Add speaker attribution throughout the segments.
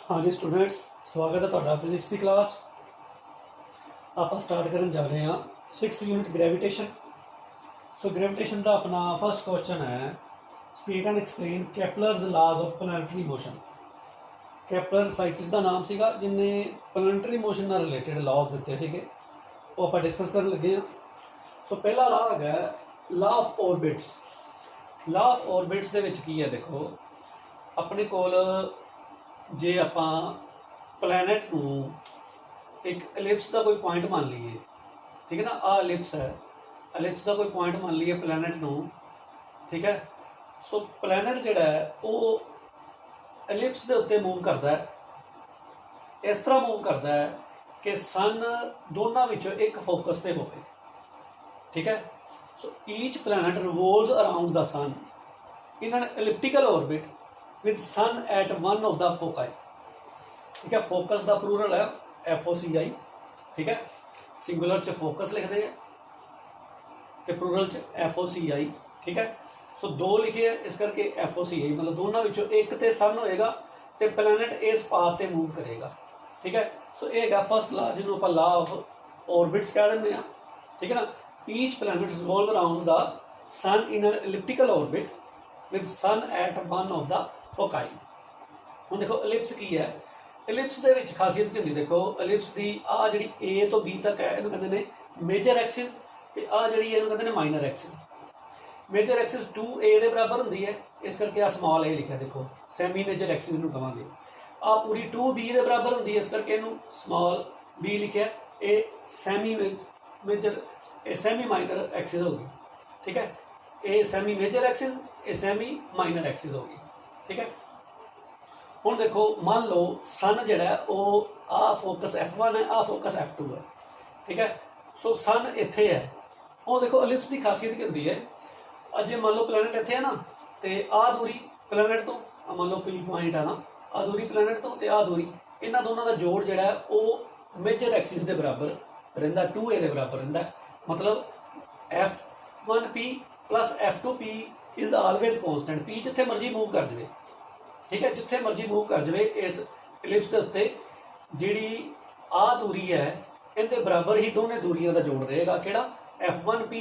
Speaker 1: हाँ जी स्टूडेंट्स, स्वागत है ਤੁਹਾਡਾ फिजिक्स की क्लास। आप स्टार्ट करन जा रहे हैं 6th यूनिट ग्रेविटेशन। सो ग्रेविटेशन का अपना फर्स्ट क्वेश्चन है, state and explain Kepler's laws of planetary motion. Kepler scientist का नाम सीगा जिन्हें प्लैनेटरी मोशन नाल रिलेटेड लॉज दिते सीगे, वो आप डिस्कस करन लगे हैं। सो पहला लॉ है law of orbits. Law of orbits दे विच की है, देखो अपने कोल जे आपां प्लैनेट नूं एक एलिप्स का कोई पॉइंट मान लीए, ठीक है ना, आ एलिप्स है, एलिप्स का कोई पॉइंट मान लीए प्लैनेट नूं, ठीक है। सो प्लैनेट जिहड़ा है वो एलिप्स के उत्ते मूव करता है, इस तरह मूव करता है कि सन दोनों विचों एक फोकस पे होवे, ठीक है। So each planet revolves around the sun in an elliptical orbit with sun at one of the foci, ठीक है। फोकस का प्लूरल है FOCI, ठीक है। सिंगुलर च फोकस लिखते हैं तो प्लूरल च FOCI, ठीक है। सो दो लिखे है इस करके FOCI, मतलब दोनों विचों एक तो सन होएगा तो प्लैनेट इस पाथ से मूव करेगा, ठीक है। सो यह है फर्स्ट लॉ जिन्होंने आप लॉ ऑफ ऑर्बिट्स कह दें, ठीक है ना। Each planet revolve around the sun in an elliptical orbit with sun at one of the foci. हम देखो एलिप्स की है, एलिप्स के विच खासियत की होंदी, देखो एलिप्स की आ जी A तो B तक है, इन्हू कहते हैं मेजर एक्सिस, तो आ जी इन्हू कहते हैं minor axis. Major axis 2A के बराबर होंदी है, इस करके आ स्मॉल A लिखा, देखो सैमी मेजर एक्सिस इन्हू कहांगे। आ पूरी 2B के बराबर होंदी है, इस करके इन्हू स्मॉल B लिखा। ये semi major semi minor axis होगी, ठीक है। ये सैमी मेजर एक्सिस, ये सैमी माइनर एक्सिस होगी, ठीक है। हुण देखो मान लो सन जिहड़ा है वो आ फोकस F1 है, आ फोकस F2 है, ठीक है। सो सन इत्थे है, वो देखो एलिप्स की खासियत की होंदी है, अजे मान लो प्लैनेट इत्थे है ना, तो आ दूरी प्लैनेट तो मान लो P पॉइंट है ना, आ दूरी प्लैनेट तो आ दूरी, इन्हां दोनों का जोड़ जिहड़ा है वो मेजर एक्सिस के बराबर रहिंदा, 2A के बराबर रहिंदा। मतलब F1P plus F2P is always constant. P जिथे मर्जी मूव कर जाए, ठीक है, जिथे मर्जी मूव कर जाए इस एलिप्स के उत्ते जिहड़ी आ दूरी है इनके बराबर ही दोनों दूरियों का जोड़ रहेगा, किहड़ा F1P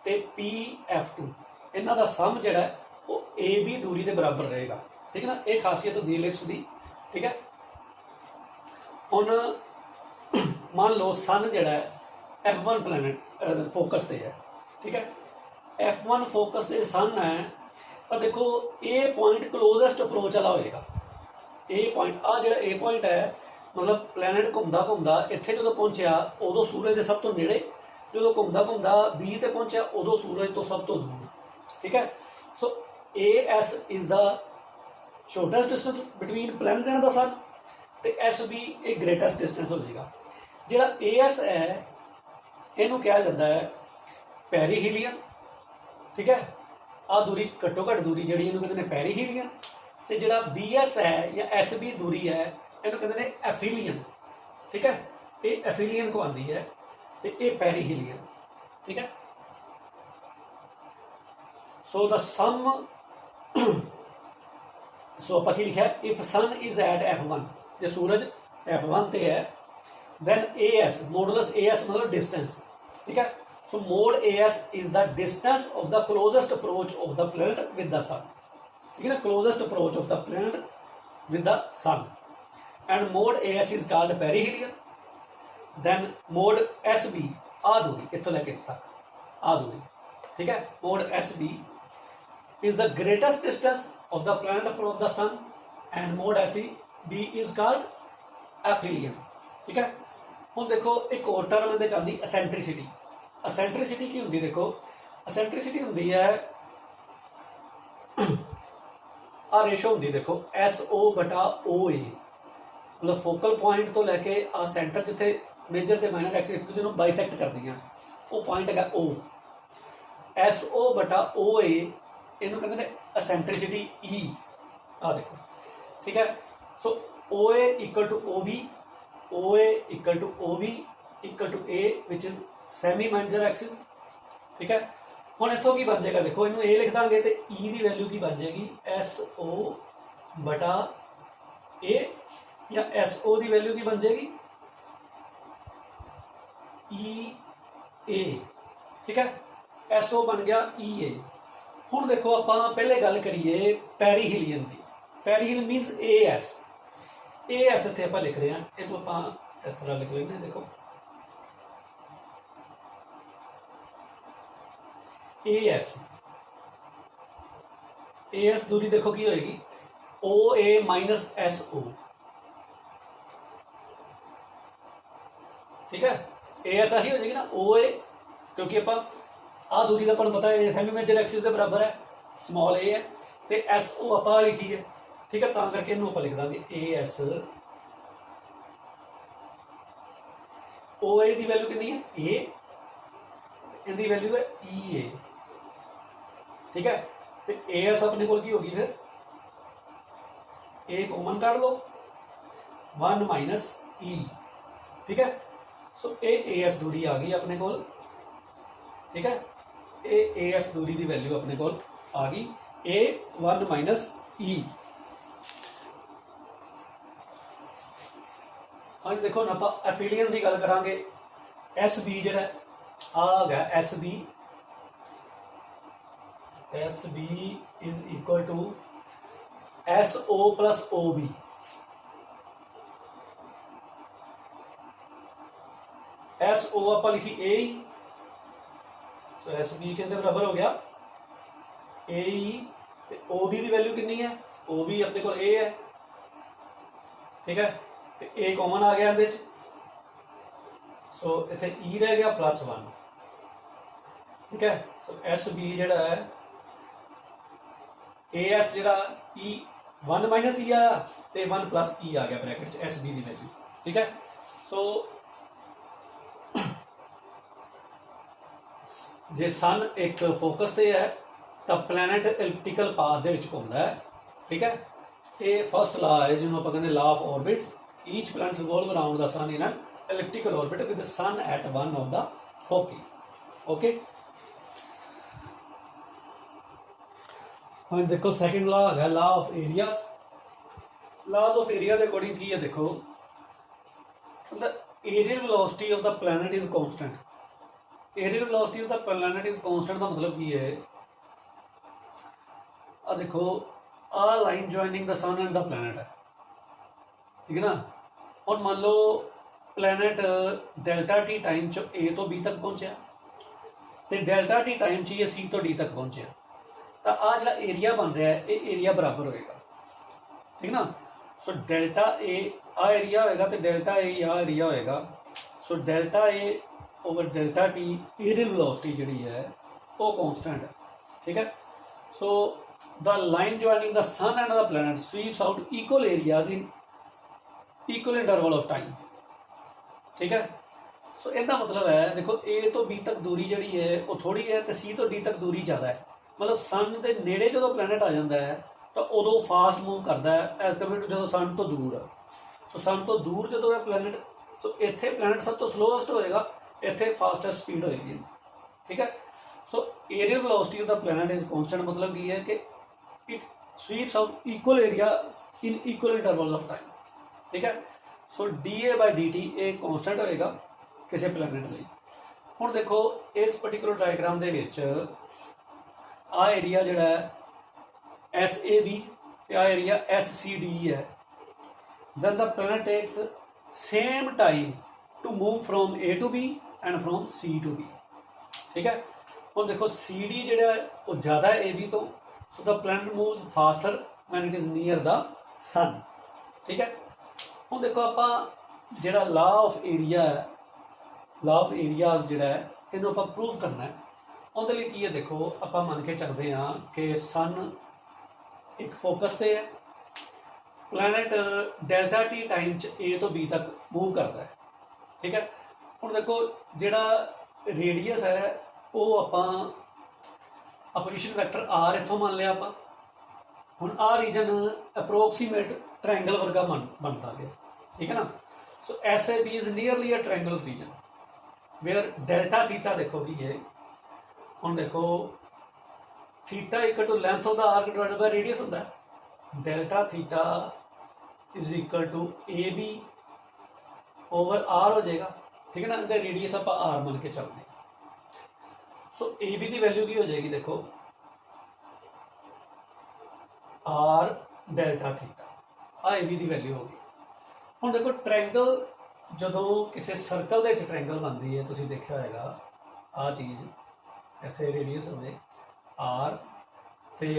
Speaker 1: ते PF2, इन्हां दा सम जिहड़ा है वो AB दूरी के बराबर रहेगा, ठीक है ना। ये खासियत होंदी एलिप्स की, ठीक है। हुण मान लो सन जिहड़ा है F1 प्लैनेट फोकस ते है, ठीक है। F1 फोकस ते सन है, पर देखो ए पॉइंट क्लोजेस्ट अप्रोच वाला होएगा। ए पॉइंट आ जो ए पॉइंट है, मतलब प्लैनेट घूमता घूमता इत्थे जो पहुंचा उदों सूरज के सब तो नेड़े, जो घूमता घूमता B ते पहुंचा उदों सूरज तो सब तो दूर, ठीक है। So AS is the shortest distance between planet and the sun, तो SB एक ग्रेटेस्ट डिस्टेंस हो जाएगा। जिहड़ा AS है इनू कहा जाता है पेरीहीलियन, ठीक है। आ दूरी घट्टो घट्ट दूरी जी इन्हू कहते हैं पेरीहीलियन, तो जिहड़ा BS है या SB दूरी है इन्हू कहते हैं एफिलियन, ठीक है। ये एफिलियन को आती है तो ये पेरीहीलियन, ठीक है। सो द सम सो आप की लिखा है, if sun is eight F1, जो सूरज F1 ते है, देन AS मॉडुलस AS मतलब डिस्टेंस, ठीक है। So mod AS is the distance of the closest approach of the planet with the sun, ठीक है ना, closest approach of the planet with the sun, and mod AS is called perihelion. Then mod SB आ दूरी इत्थों लैके तक आ दूरी, ठीक है, mod SB is the greatest distance of the planet from the sun, and mode SB is called एफिलियन, ठीक है। हुण देखो एक और टर्म इहदे च आंदी एसेंट्रिसिटी। एसेंट्रिसिटी की होंदी, देखो एसेंट्रिसिटी होंदी है आ रेशो होंदी, देखो SO/OA, मतलब फोकल पॉइंट तो लैके आ सेंटर जिथे मेजर ते माइनर एक्सिस एक दूजे नूं बाइसैक्ट करदियां, वो पॉइंट है O। SO/OA इन्हू कहते हैं एसेंट्रिसिटी E, आ देखो, ठीक है। So OA equal to OB, OA equal to OB equal to A which is semi major axis, ठीक है। हुण इत्थों की बन जाएगा, देखो इनू A लिख देंगे तो E की वैल्यू की बन जाएगी SO/A या एस ओ की वैल्यू की बन जाएगी ई ए, ठीक है, एस ओ बन गया ई ए। हुण देखो आप पहले गल करिए पेरीहीलियम की। पेरीहीलियम मीनस ए एस इत्थे आप लिख रहे हैं, इहनूं आप इस तरह लिख लेंगे, देखो ए एस दूरी देखो की होएगी ओ ए माइनस एस ओ, ठीक है, ए एस आही हो जाएगी ना ओ ए, क्योंकि आप आ दूरी का अपन पता है सेमी मेजर एक्सिस के बराबर है, स्मॉल ए है, तो एस ओ आप लिखी है, ठीक है, तां करके इनू आप लिख देंगे ए एस ओ ए की वैल्यू कितनी है ए, इनकी वैल्यू है ई ए, ठीक है, तो ए एस अपने को होगी फिर ए कॉमन काट लो 1 माइनस ई, ठीक है, सो ए एस दूरी आ गई अपने को, ठीक है, ए एस दूरी की वैल्यू अपने को आ गई ए 1 माइनस ई। हाँ देखो ना आप एफिलियन की गल करांगे, एस बी जो आ गया S B is equal to S O plus O B, S O आप लिखी ए ई, सो एस बी के बराबर हो गया ए ई, ओ बी की वैल्यू कितनी है ओ बी अपने को ए है, ठीक है, तो ए कॉमन आ गया अंदर, सो इतने ई रह गया +1, ठीक है, सो एस बी जोड़ा है ए एस जोड़ा ई 1 माइनस ई आया तो 1 प्लस ई आ गया ब्रैकेट एस बी की वैल्यू, ठीक है, सो जे सन एक फोकस से है तो प्लैनेट एलिप्टिकल पाथ दे विच घूमदा है, ठीक है, ये फर्स्ट ला है जिन्होंने आप कहते law of orbits, each planet revolve around the sun in an elliptical orbit with the sun at one of the foci, okay. हाँ देखो सैकेंड ला है law of areas, laws of area के according की है, देखो the areal velocity of the planet is constant, areal velocity of the planet is constant का मतलब की है, आ देखो आ line joining the sun and the planet है, ठीक है ना, और मान लो प्लैनेट डेल्टा टी टाइम च ए तो बी तक पहुंचा, तो डेल्टा टी टाइम च ये सी तो डी तक पहुंचा, तो आ जो एरिया बन रहा है ये एरिया बराबर होएगा, ठीक ना, सो डेल्टा ए आ एरिया होएगा तो डेल्टा ए आ एरिया होएगा, so delta A over delta T areal velocity जी है वो कांस्टेंट है, ठीक है, so the line joining the sun and the planet sweeps out equal areas in equal interval of time, ठीक है, सो इसका मतलब है देखो ए तो बी तक दूरी जी है वो थोड़ी है तो सी तो डी तक दूरी ज़्यादा है, मतलब सन के नेड़े जो प्लैनेट आ जाता है तो उदों फास्ट मूव करता है एज कम्पेयर टू जो सन तो दूर है, सो सन तो दूर जो है प्लैनेट, सो इत्थे प्लैनेट सब तो स्लोएस्ट होएगा, इत्थे फास्टेस्ट स्पीड होएगी, ठीक है, so areal velocity of the planet is constant, मतलब ये है कि it sweeps out equal area in equal intervals of time, ठीक है, so D A by D T a constant होएगा किसी प्लैनेट लिए। हुण देखो इस पर्टिकुलर डायग्राम दे विच आ एरिया जिहड़ा है एस ए बी आ एरिया एस सी डी है, then the planet takes same time to move from A to B and from C to B, ठीक है, हुण देखो सी डी जिहड़ा है वो ज़्यादा है ए बी तो, so the planet moves faster when it is near the sun, ठीक है, हुण देखो आप जिहड़ा ला ऑफ एरिया है, ला ऑफ एरियाज जिहड़ा है इहनूं आपां प्रूव करना है, उहदे लई की है देखो आप मन के चलते हाँ कि सन एक फोकस से है, प्लैनेट डेल्टा टी टाइम च ए तो बी तक मूव करता है, ठीक है, हुण देखो जिहड़ा रेडियस है वो आप अपोजिशन वैक्टर आर इत्थों मान लिया आप, हुण आ रीजन अप्रोक्सीमेट ट्रायंगल वर्गा बनता गया, ठीक है ना, so S A B is nearly a triangle region where delta theta देखो कि है, हुण देखो theta equal to length of the arc divided by radius होता है, delta theta is equal to A B over R हो जाएगा। ठीक है ना, तो रेडियस आप आर मान के चलते हैं। सो ए बी की वैल्यू की हो जाएगी, देखो आर डेल्टा थीटा, आ ए बी की वैल्यू होगी। ਹੁਣ देखो ट्रायंगल ਜਦੋਂ किसी सर्कल ਦੇ ਵਿੱਚ ट्रायंगल बनती है, ਤੁਸੀਂ देखा होगा आ चीज़ ਇੱਥੇ रेडियस होवे आर ਤੇ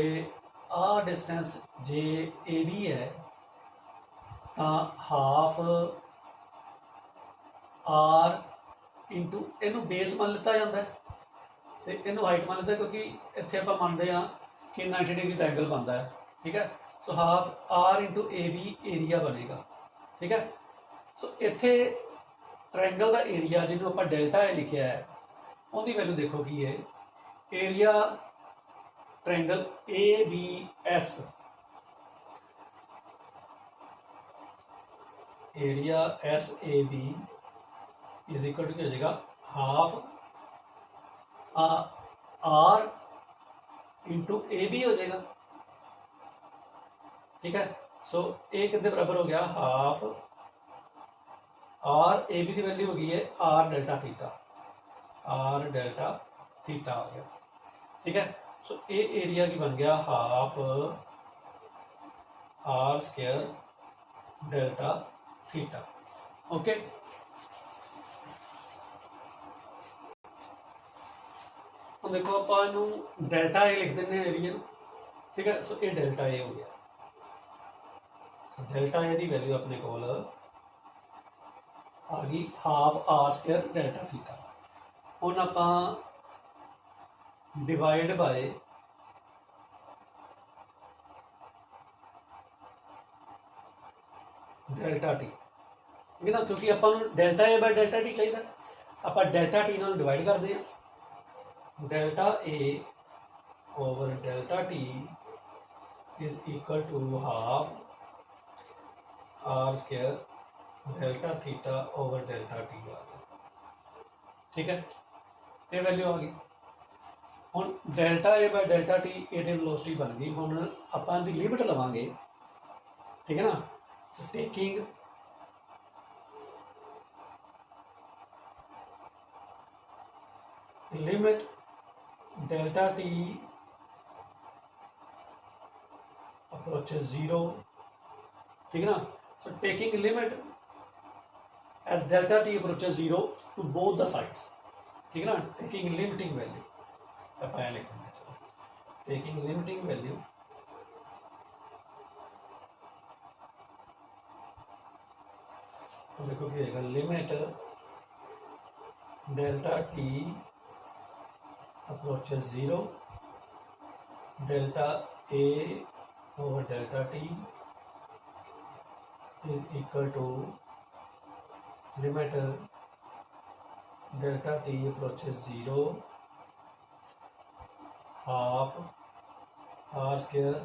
Speaker 1: आ डिस्टेंस जे ए बी है तो हाफ आर इंटू इनू बेस मान लिता जाता है तो इनू हाइट मान लिता, क्योंकि इतने आप मानते हैं कि 90 डिग्री का एंगल बनता है। ठीक है, so half R into A B area बनेगा। ठीक है, सो इत्थे ट्रायंगल का एरिया जिन्होंने आप डेल्टा ए लिखा है उनकी वैल्यू देखो कि है area triangle A B S, area S A B is equal to क्या हो जाएगा half R into A B हो जाएगा। ठीक है, सो ए कितने बराबर हो गया हाफ आर ए बी की वैल्यू हो गई है are delta theta, are delta theta हो गया। ठीक है, सो ए एरिया की बन गया half R square delta theta. Okay, तो देखो आप डेल्टा ए लिख दें एरिया। ठीक है, सो ये डेल्टा ए हो गया। डेल्टा ए की वैल्यू अपने को आ गई half R square delta theta. हुण आपां डिवाइड बाय डेल्टा टी, ठीक है ना, क्योंकि आपां delta A by delta T चाहिए, आपां डेल्टा टी नाल डिवाइड करते हैं। Delta A over delta T is equal to half R square delta theta over delta T आ गया। ठीक है, ये वैल्यू आ गई। हुण delta A by delta T ये वेलोसिटी बन गई। हुण आपां इहदी लिमिट लवांगे। ठीक है ना, so taking limit delta T approaches 0। ठीक है ना, so taking limit as delta t approaches 0 to both the sides। ठीक है ना, taking limiting value अपन लिख देंगे, चलो taking limiting value तो देखो क्या आएगा limit delta t approaches 0 delta a over delta t is equal to limit delta t approaches 0 half r square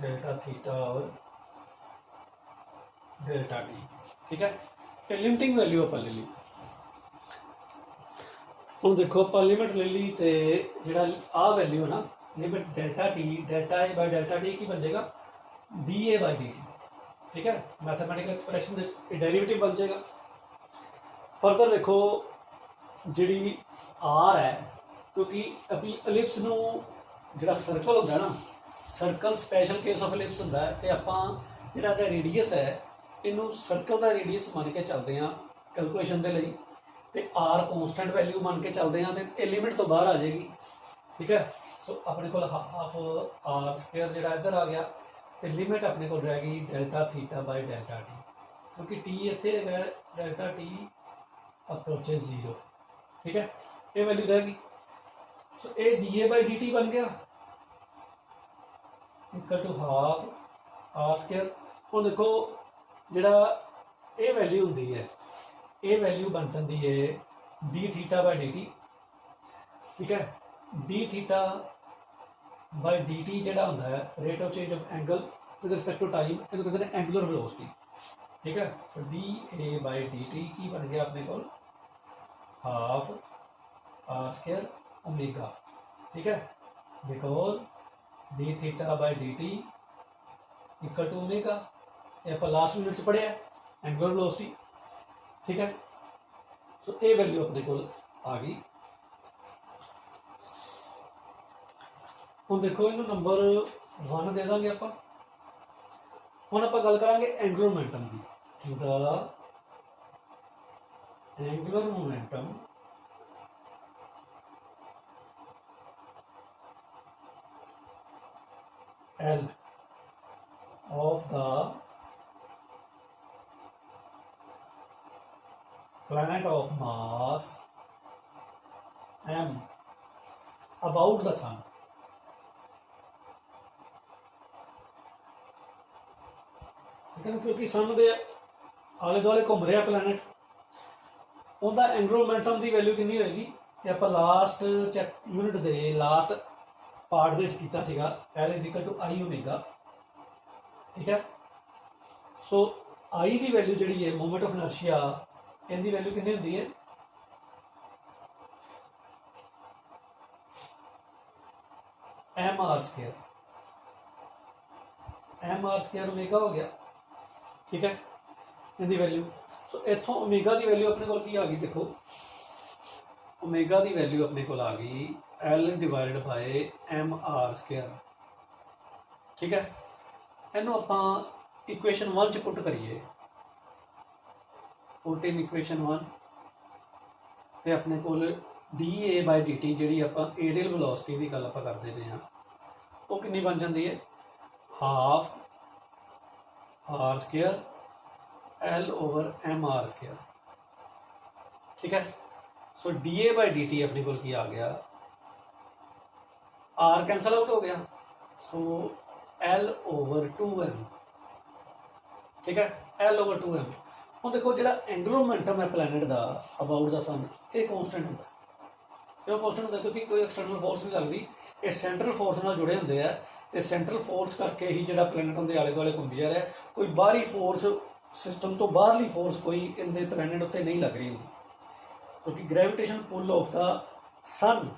Speaker 1: delta theta और डेल्टा टी। ठीक है, तो लिमिटिंग वैल्यू आप ले ली। हम देखो आप लिमिट ले ली तो जो आ वैल्यू है ना limit delta T delta A by delta T की बन जाएगा D A by D T. ठीक है, मैथमेटिकल एक्सप्रैशन डेरिवेटिव बन जाएगा। फर्दर देखो जी आर है, क्योंकि अपनी एलिप्स नू जो सर्कल होंगे ना, circle special case of ellipse होंगे, तो आप जोड़ा रेडियस है इनू सर्कल का रेडियस मान के चलते हैं कैलकुलेशन के लिए, तो आर कॉन्सटेंट वैल्यू मान के चलते हैं तो लिमिट तो बाहर आ जाएगी। ठीक है, सो अपने को हाफ आर स्क्वायर जो इधर आ गया, तो लिमिट अपने को रहेगी delta theta by delta T, क्योंकि टी इतने है डेल्टा टी अप्रोचेस 0। ठीक है, ये वैल्यू रहेगी। सो ये D A by D T बन गया equal to half R square. और देखो जोड़ा ये वैल्यू होंगी है, ये वैल्यू बन जाती है D theta by D T. ठीक है, D theta by D T जोड़ा होंगे है rate of change of angle with respect to time, इन्हें कहते हैं एंगुलर वेलोसिटी। ठीक है, so D A by D T की बन गया अपने को हाफ आर स्क्वायर ओमेगा। ठीक है, because D theta by D T equal to omega, ये आप लास्ट यूनिट च पढ़िया एंगुलर वेलोसिटी। ठीक है, सो ये वैल्यू अपने को आ गई। हम देखो इन्हों नंबर 1 दे देंगे आप। हम आप गल करांगे एंगुलर मोमेंटम की। The angular momentum L of the planet of mass m about the sun। क्योंकि सन के आले दुआले घूम रहा प्लैनेट, उनका एंगुलर मोमेंटम की वैल्यू कितनी होएगी, आप लास्ट चैक यूनिट के लास्ट पार्ट किया सीगा L is equal to I omega. ठीक है, सो आई की वैल्यू जी है मोमेंट ऑफ इनर्शिया, इनकी वैल्यू कितनी होती है, M R square, M R square omega हो गया। ठीक है, इनकी वैल्यू सो इतों ओमेगा की वैल्यू अपने को आ गई। देखो ओमेगा की वैल्यू अपने को आ गई L divided by M R square. ठीक है, इनू आप इक्वेशन 1 च पुट करिए, पुट इन इक्वेशन 1 तो अपने को D A by D T जी आप एरियल वेलोसिटी की गल आप करते हैं वो कितनी बन जाती है, half R square L over M R square. ठीक है, so D A by D T अपने को आ गया, आर कैंसल आउट हो गया, सो L ओवर 2m। ठीक है, L ओवर 2m। हम देखो जो एंगुलर मोमेंटम है प्लैनेट का अबाउट द सन, ये कॉन्सटेंट होता है। क्यों कॉन्सटेंट होता है, क्योंकि कोई एक्सटर्नल फोर्स नहीं लगती, ये सेंट्रल फोर्स नाल जुड़े होंगे हैं, तो सेंट्रल फोर्स करके ही जो प्लैनेट उनके आले दुआले घूमी जा रहा है। कोई बाहरी फोर्स सिस्टम तो बाहरली फोर्स कोई इनके प्लैनेट उत्ते नहीं लग रही होंगी, क्योंकि ग्रेविटेशन पुल ऑफ द सन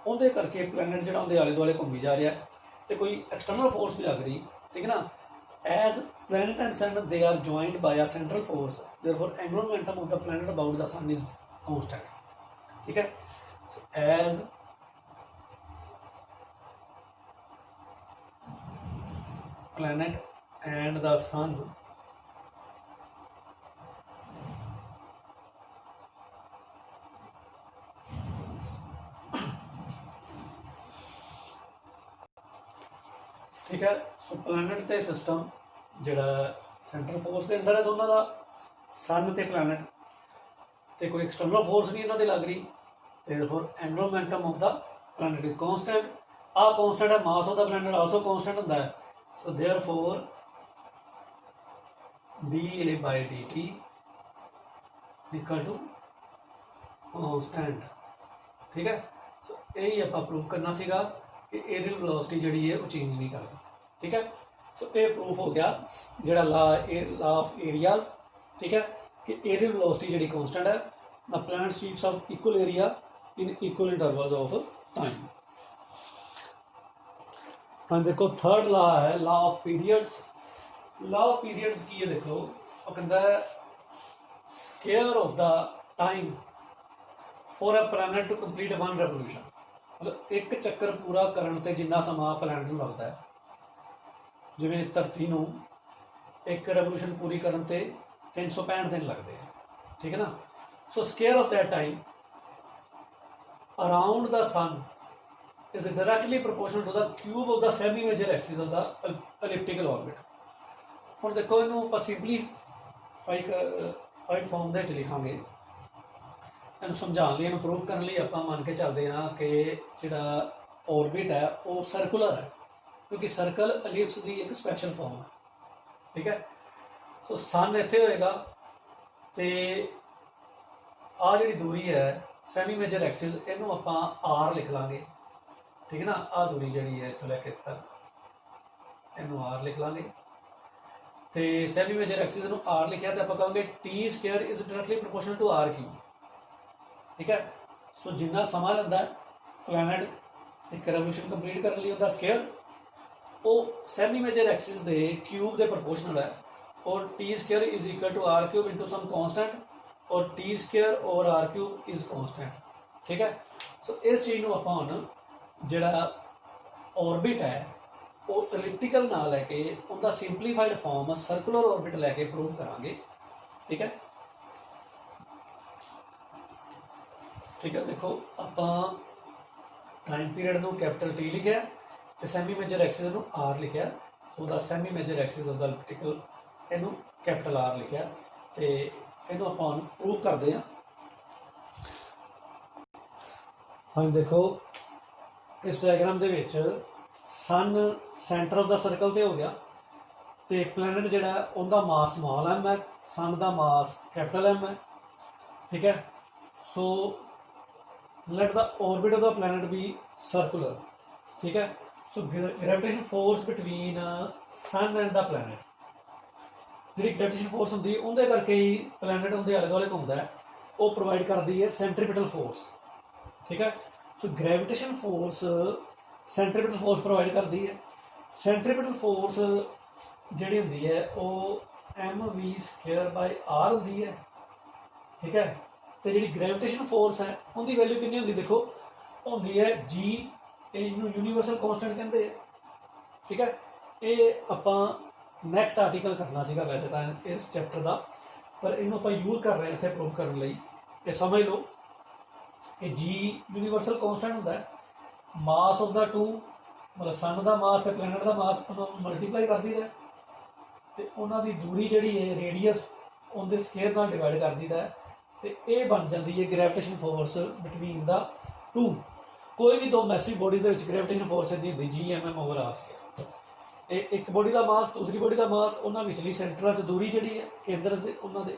Speaker 1: उनके करके प्लैनेट जो उनके आले दुआले घूमी जा रहा है, तो कोई एक्सटर्नल फोर्स नहीं लग रही। ठीक है ना, as planet and sun they are joined by a central force, therefore angular momentum of the planet about the sun is constant. ठीक है, as planet and the sun ठीक है, सो प्लैनेट ते सिस्टम जोड़ा सेंट्रल फोर्स के under है दोनों का, सन ते प्लैनेट, तो कोई एक्सटर्नल फोर्स नहीं इन्होंने लग रही, therefore angular momentum of the planet is constant. आ कांस्टेंट है, mass of the planet also constant होता है, so therefore D A by D T equal to constant. ठीक है, सो यही आप प्रूव करना सीगा कि एरियल वेलोसिटी जी है वो चेंज नहीं करती। ठीक है, सो ये प्रूफ हो गया जोड़ा ला ऑफ एरियाज। ठीक है, कि एरियल वेलोसिटी जी कांस्टेंट है, the planet sweeps of equal area in equal intervals of time. हाँ देखो थर्ड ला है law of periods. Law of periods की है, देखो वो कहता है square of the time for a planet to complete one revolution, मतलब एक चक्कर पूरा करने ते जिन्ना समा प्लैनेट में लगता है, जिवें धरती नूं एक रेवोल्यूशन पूरी करने ते 365 दिन लगते हैं। ठीक है ना, so square of that time around the sun is directly proportional to the cube of the semi major axis of the elliptical orbit. हुण देखो इनू आपां सिंपलीफाइड फॉर्म दे विच लिखांगे, इनू समझाने लिए, प्रूव करने लिए आप मान के चलते हैं कि जोड़ा ऑर्बिट है वो सर्कुलर है, क्योंकि सर्कल एलिप्स की एक स्पैशल फॉर्म है। ठीक है, सो सन इत्थे होएगा तो आ जी दूरी है सैमी मेजर एक्सिस, इनू आप आर लिख लाँगे। ठीक है ना, आ दूरी जी है इतों लैके तक इनू आर लिख लाँगे, तो सैमी मेजर एक्सिस इनू आर लिखा तो आप कहेंगे T square is directly proportional to R cube. ठीक है, सो जिन्ना समा लगता है प्लैनेट एक रेवोल्यूशन कंप्लीट करने लिए उसका स्केयर, वो सैमी मेजर एक्सिस के क्यूब के प्रपोर्शनल है और T square is equal to R cube into some constant और टी स्केयर और आर क्यूब इज कॉन्सटेंट। ठीक है, सो इस चीज़ को आप हम जोड़ा ऑर्बिट है वो एलिप्टिकल ना लैके उनका सिंपलीफाइड फॉर्म सर्कुलर ऑर्बिट लैके प्रूव करांगे। ठीक है, ठीक है, देखो आप टाइम पीरियड को कैपिटल टी लिखा तो सैमी मेजर एक्सिस को आर लिखा। So the semi major axis of the elliptical इनू कैपिटल आर लिखा तो इनू आप प्रूव करते हैं। हाँ देखो इस डायग्राम के सन सेंटर ऑफ द सर्कल तो हो गया तो प्लैनेट जोड़ा उनका मास स्मॉल एम है, सन का मास कैपिटल एम है। ठीक है, so let the orbit of the planet be circular. ठीक है, so gravitation force between sun and the planet जी ग्रेविटेशन फोर्स होंगी उनके करके ही प्लैनेट उनके आले दुआले घूमता है, वो प्रोवाइड करती है सेंट्रीपिटल फोर्स। ठीक है, so gravitation force centripetal force provide करती है। सेंट्रीपिटल फोर्स जी होंगी है वो M V square by R होंगी है। ठीक है, तो जी ग्रेविटेशन फोर्स है उनकी वैल्यू कितनी होंगी देखो होंगी है जी, यूनीवर्सल कॉन्सटेंट कहते हैं। ठीक है, ये आप नैक्सट आर्टिकल करना सीगा वैसे तो इस चैप्टर का, पर इनू आप यूज़ कर रहे हैं इतने प्रूव करने लई। ये समझ लो कि जी यूनीवर्सल कॉन्सटेंट होंदा है, मास ऑफ द टू मतलब सन का मास तो प्लैनेट का मास मल्टीप्लाई कर दीदा तो उन्होंने दूरी जी है रेडियस उनके स्केयर नाल डिवाइड कर दीदा है तो ये बन जाती है gravitation force between the two. कोई भी दो मैसिव बॉडीज के ग्रेविटेशन फोर्स इतनी होती G M M over R square. एक बॉडी का मास दूसरी बॉडी का मास उन्होंने विचली सेंटर दूरी जी है केंद्र से उन्होंने,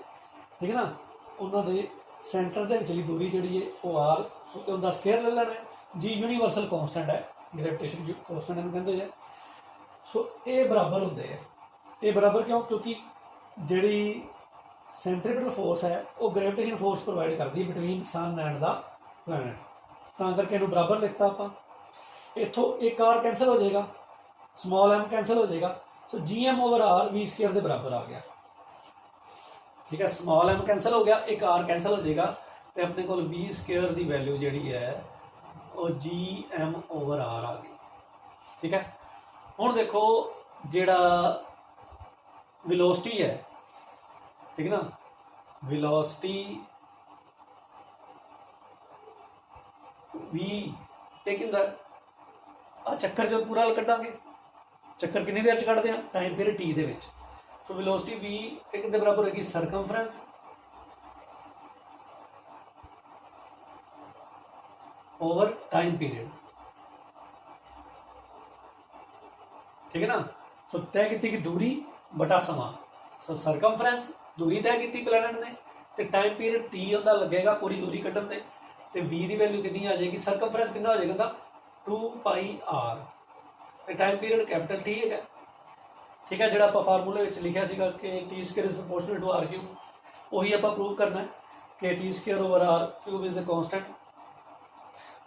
Speaker 1: ठीक है ना, उन्होंने सेंटर्स के विचली दूरी जी है वो आर तो उनका स्केयर ले लेना है। जी यूनीवर्सल कॉन्सटेंट है ग्रेविटेशन कॉन्सटेंट इन्हू कहते हैं। सो ये बराबर होंगे है, ये बराबर क्यों क्योंकि जी सेंट्रीपिटल फोर्स है वो ग्रेविटेशन फोर्स प्रोवाइड करती है between sun and the planet, तो करके इन्हू बराबर लिखता आप। इतों एक आर कैंसल हो जाएगा, स्मॉल एम कैंसल हो जाएगा, so G M over R V square के बराबर आ गया। ठीक है, स्मॉल एम कैंसल हो गया, एक आर कैंसल हो जाएगा तो अपने को वी स्केयर की वैल्यू जी है वो जी एम ओवर आर आ गई। ठीक है, हुण देखो जिहड़ा वेलोसिटी है, ठीक है ना, वेलोसिटी वी एक चक्कर जो पूरा कटांगे, चक्कर कितनी देर कटते हैं टाइम पीरियड टी दे। सो वेलोसिटी वी एक दे बराबर होगी सरकमफ्रेंस ओवर टाइम पीरियड। ठीक है ना, सो तय की दूरी बटा समा। सो सरकमफ्रेंस दूरी तय की प्लैनेट ने तो टाइम पीरियड टी उनका लगेगा पूरी दूरी कट्टन से तो वी की वैल्यू कितनी आ जाएगी, सरकमफ्रेंस कितना हो जाएगा 2 पाई आर तो टाइम पीरियड कैपिटल टी है। ठीक है, जो आप फार्मूले लिखा सीगा कि T square is proportional to R cube, वही आप प्रूव करना है कि T square over R cube is a constant.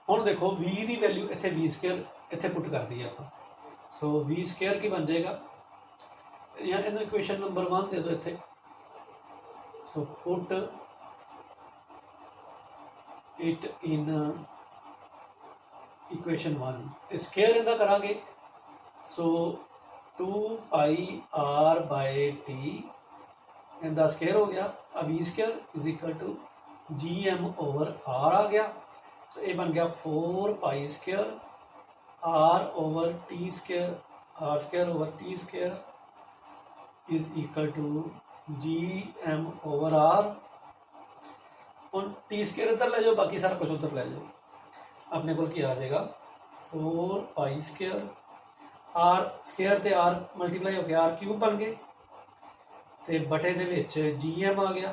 Speaker 1: हुण देखो वी की वैल्यू इतने वी स्केयर इतने पुट कर दी है आप, सो वी स्केयर की बन जाएगा या इन इक्वेशन नंबर 1 दे दो इतने। So put it in equation 1 square इनका करांगे। So 2 pi R by T इनका स्केयर हो गया, अब V square is equal to G M over R आ गया। सो ये बन गया 4 pi square R over T square, R square over T square is equal to G M over R. हम टी स्केयर इधर ले जाओ, बाकी सारा कुछ उधर ले जाओ, अपने को आ जाएगा 4 पाई स्केयर आर स्केयर ते आर मल्टीप्लाई हो गया आर क्यूब बन गए तो बटे दे विच जी एम आ गया,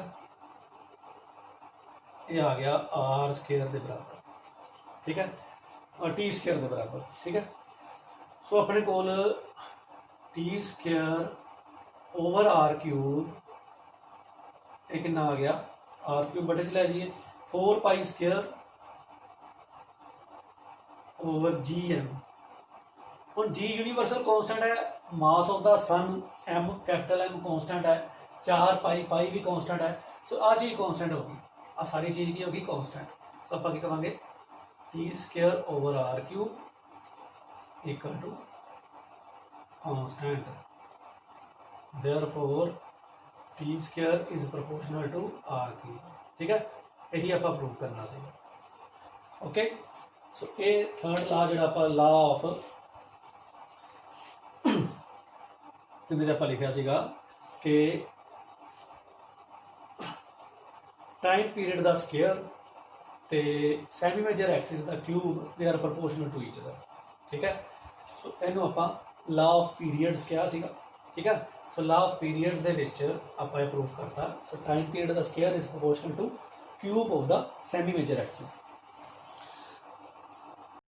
Speaker 1: ये आ गया आर स्केयर के बराबर। ठीक है, और टी स्केयर के बराबर। ठीक है, सो अपने को T square over R cube एक कितना आ गया आर क्यूब बटे च लै जाइए 4 pi square over G M ਹੁਣ जी यूनिवर्सल कॉन्स्टेंट है, mass of the sun M capital M constant है, 4 पाई पाई भी कॉन्स्टेंट है। सो आ चीज़ कॉन्स्टेंट होगी, आ सारी चीज़ की होगी कॉन्स्टेंट। सो आप की कहेंगे T²/R³ equal to constant, therefore T² is proportional to R³। ठीक है, यही आप प्रूव करना सी। ओके, सो ये थर्ड ला जो आप ला ऑफ जिंदे आप लिखा सीगा कि टाइम पीरियड का स्केयर तो सैमी मेजर एक्सिस का cube they are proportional to each other. ठीक है, सो इनू आप ला ऑफ पीरीयड्स कहा सीगा। ठीक है, सो ला ऑफ पीरीयड्स दे विच आपां प्रूव करता। सो टाइम पीरियड का square is proportional to cube of the semi major axis.